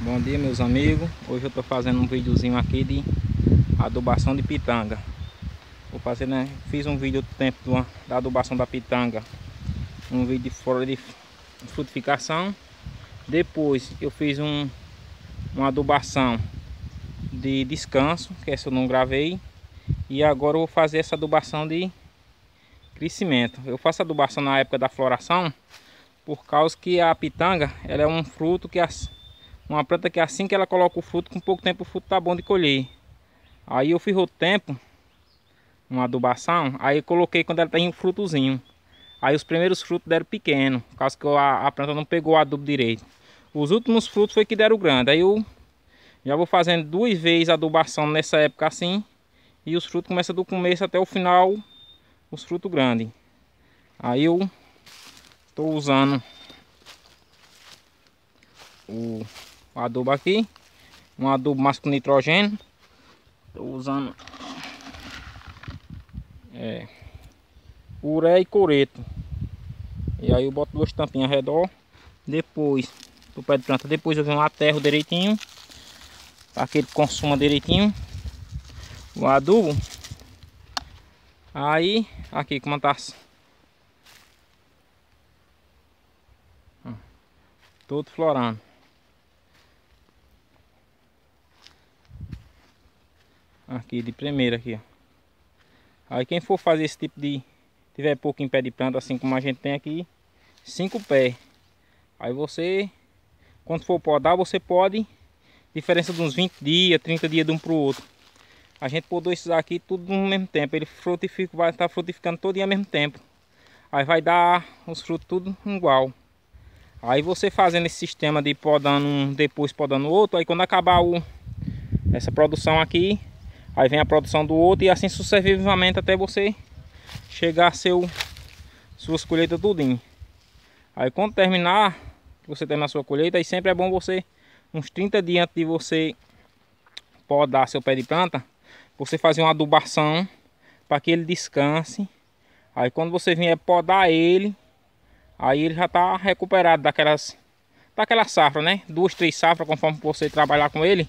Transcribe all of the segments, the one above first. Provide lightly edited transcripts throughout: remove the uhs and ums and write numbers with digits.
Bom dia, meus amigos. Hoje eu tô fazendo um videozinho aqui de adubação de pitanga. Vou fazer, né? Fiz um vídeo do tempo da adubação da pitanga, um vídeo fora de frutificação. Depois eu fiz uma adubação de descanso, que essa eu não gravei. E agora eu vou fazer essa adubação de crescimento. Eu faço adubação na época da floração, por causa que a pitanga, ela é um fruto que uma planta que assim que ela coloca o fruto, com pouco tempo o fruto tá bom de colher. Aí eu fiz outro tempo uma adubação, aí eu coloquei quando ela tem um frutozinho. Aí os primeiros frutos deram pequeno, por causa que a planta não pegou o adubo direito. Os últimos frutos foi que deram grande. Aí eu já vou fazendo 2 vezes a adubação nessa época assim, e os frutos começam do começo até o final, os frutos grandes. Aí eu estou usando o adubo aqui, um adubo mais com nitrogênio. Estou usando ureia e coreto. E aí eu boto 2 tampinhas ao redor. Depois do pé de planta, depois eu venho aterro direitinho, para que ele consuma direitinho o adubo. Aí aqui como tá todo florando. Aqui de primeira aqui, ó. Aí quem for fazer esse tipo de, tiver pouco em pé de planta, assim como a gente tem aqui, 5 pés. Aí você, quando for podar, você pode, diferença de uns 20 dias, 30 dias de um para o outro. A gente podou esses aqui tudo no mesmo tempo, ele frutifica, vai estar frutificando todo dia ao mesmo tempo. Aí vai dar os frutos tudo igual. Aí você fazendo esse sistema de podando um, depois podando o outro, aí quando acabar essa produção aqui, aí vem a produção do outro e assim sucessivamente até você chegar a suas colheitas tudinho. Aí quando terminar, você terminar a sua colheita, aí sempre é bom você, uns 30 dias antes de você podar seu pé de planta, você fazer uma adubação para que ele descanse. Aí quando você vier podar ele, aí ele já está recuperado daquela safra, né? 2, 3 safras conforme você trabalhar com ele,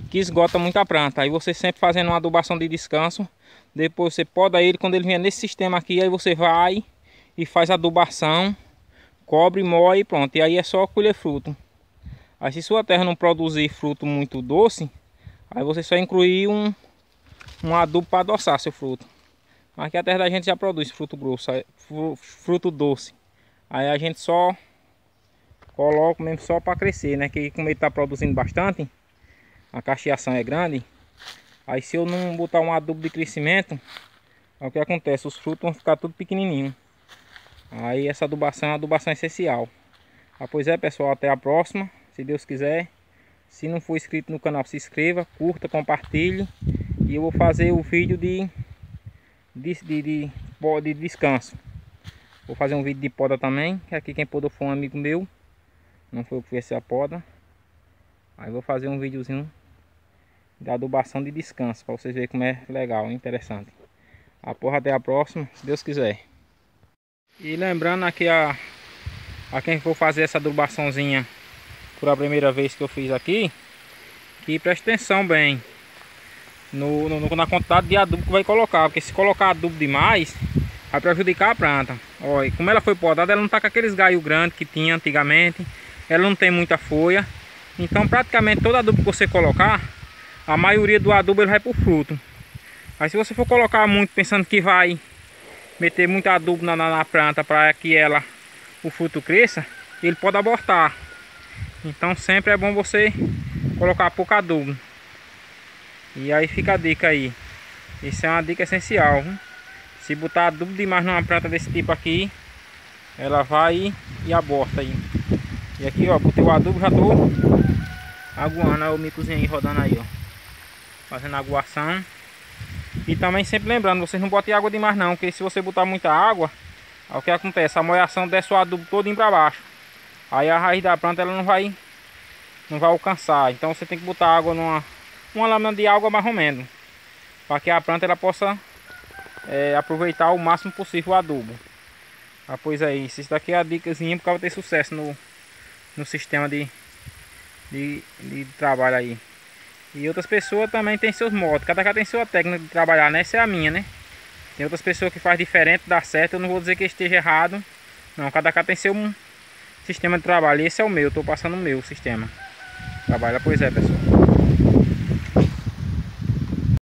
que esgota muito a planta. Aí você sempre fazendo uma adubação de descanso, depois você poda ele, quando ele vier nesse sistema aqui, aí você vai e faz a adubação, cobre, moe e pronto. E aí é só colher fruto. Aí se sua terra não produzir fruto muito doce, aí você só incluir um adubo para adoçar seu fruto. Mas aqui a terra da gente já produz fruto grosso, fruto doce. Aí a gente só coloca mesmo só para crescer, né? Que como ele está produzindo bastante, a cacheação é grande. Aí se eu não botar um adubo de crescimento, o que acontece? Os frutos vão ficar tudo pequenininho. Aí essa adubação é uma adubação essencial. Pois é, pessoal, até a próxima, se Deus quiser. Se não for inscrito no canal, se inscreva, curta, compartilhe. E eu vou fazer o vídeo de descanso. Vou fazer um vídeo de poda também, que aqui quem podou foi um amigo meu, não foi eu que fiz a poda. Aí vou fazer um videozinho de adubação de descanso, para vocês verem como é legal, interessante. Até a próxima, se Deus quiser. E lembrando aqui a quem for fazer essa adubaçãozinha por a primeira vez que eu fiz aqui, que preste atenção bem na quantidade de adubo que vai colocar, porque se colocar adubo demais, vai prejudicar a planta. Olha, como ela foi podada, ela não está com aqueles galhos grandes que tinha antigamente, ela não tem muita folha, então praticamente todo adubo que você colocar, a maioria do adubo ele vai para o fruto. Aí se você for colocar muito pensando que vai meter muito adubo na planta para que o fruto cresça, ele pode abortar. Então sempre é bom você colocar pouco adubo. E aí fica a dica aí. Isso é uma dica essencial, viu? Se botar adubo demais numa planta desse tipo aqui, ela vai e aborta aí. E aqui, ó, botei o adubo, já tô aguando, ó, o micozinho aí rodando aí, ó, fazendo aguação. E também sempre lembrando, vocês não botem água demais não, porque se você botar muita água, aí o que acontece? A molhação desce o adubo todinho para baixo. Aí a raiz da planta ela não vai alcançar. Então você tem que botar água uma lâmina de água mais ou menos, para que a planta ela possa aproveitar o máximo possível o adubo. Pois é isso. Isso daqui é a dicasinha para ter sucesso no sistema de de trabalho aí. E outras pessoas também tem seus modos. Cada cara tem sua técnica de trabalhar, né? Essa é a minha, né? Tem outras pessoas que faz diferente, dá certo. Eu não vou dizer que esteja errado. Não, cada cara tem seu sistema de trabalho. Esse é o meu, eu tô passando o meu sistema. Trabalha, pois é, pessoal.